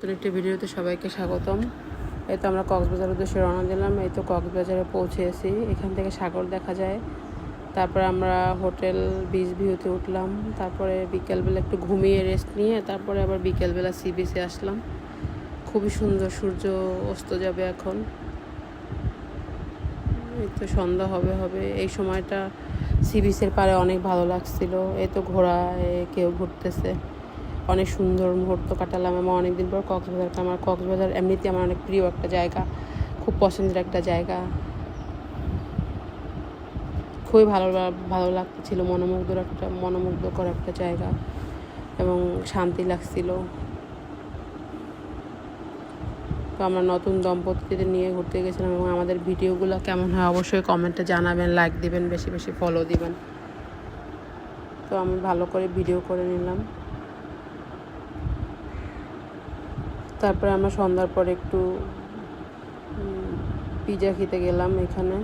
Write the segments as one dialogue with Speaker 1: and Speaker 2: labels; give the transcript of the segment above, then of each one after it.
Speaker 1: নতুন একটি ভিডিওতে সবাইকে স্বাগতম। এই তো আমরা কক্সবাজার উদ্দেশ্যে রওনা দিলাম। এই তো কক্সবাজারে পৌঁছেছি। এখান থেকে সাগর দেখা যায়। তারপরে আমরা হোটেল বিচ ভিউতে উঠলাম। তারপরে বিকেলবেলা একটু ঘুমিয়ে রেস্ট নিয়ে তারপরে আবার বিকেলবেলা সি বিচে আসলাম। খুবই সুন্দর, সূর্য অস্ত যাবে এখন। এই তো সন্ধ্যা হবে এই সময়টা সি বিচের পাড়ে অনেক ভালো লাগছিল। এই তো কেউ ঘুরতেছে। অনেক সুন্দর মুহূর্ত কাটালাম। আমার অনেকদিন পর কক্সবাজার এমনিতে আমার অনেক প্রিয় একটা জায়গা, খুব পছন্দের একটা জায়গা। খুবই ভালো লাগতেছিল, মনোমুগ্ধকর একটা জায়গা এবং শান্তি লাগছিল। তো আমরা নতুন দম্পতিদের নিয়ে ঘুরতে গেছিলাম এবং আমাদের ভিডিওগুলো কেমন হয় অবশ্যই কমেন্টে জানাবেন, লাইক দিবেন, বেশি বেশি ফলো দিবেন। তো আমি ভালো করে ভিডিও করে নিলাম। তারপরে আমরা সন্ধ্যার পরে একটু পিৎজা খেতে গেলাম এখানে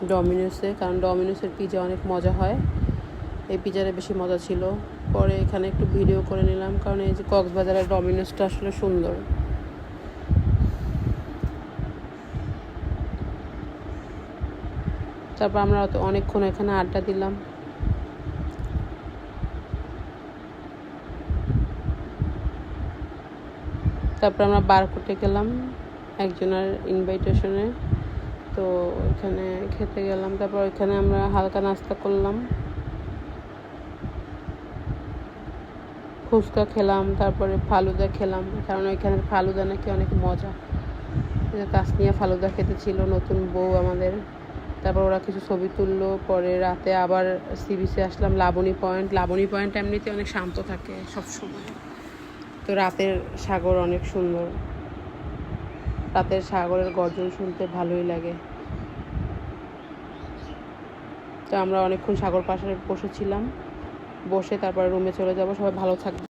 Speaker 1: ডমিনোসে, কারণ ডমিনোসের পিৎজা অনেক মজা হয়। এই পিৎজাটা বেশি মজা ছিল। পরে এখানে একটু ভিডিও করে নিলাম, কারণ এই যে কক্সবাজারের ডমিনোসটা আসলে সুন্দর। তারপর আমরা অনেকক্ষণ এখানে আড্ডা দিলাম। তারপর আমরা বারকোটে গেলাম একজনের ইনভাইটেশনে। তো এখানে খেতে গেলাম। তারপর এখানে আমরা হালকা নাস্তা করলাম, ফুচকা খেলাম, তারপরে ফালুদা খেলাম, কারণ ওইখানের ফালুদা নাকি অনেক মজা। তাসনিয়া ফালুদা খেতে ছিল, নতুন বউ আমাদের। তারপর ওরা কিছু ছবি তুললো। পরে রাতে আবার সি বিচে আসলাম লাবণী পয়েন্ট এমনিতে অনেক শান্ত থাকে সবসময়। তো রাতের সাগর অনেক সুন্দর, রাতের সাগরের গর্জন শুনতে ভালোই লাগে। তো আমরা অনেকক্ষণ সাগর পাশে বসেছিলাম, বসে তারপরে রুমে চলে যাব। সবাই ভালো থাকবে।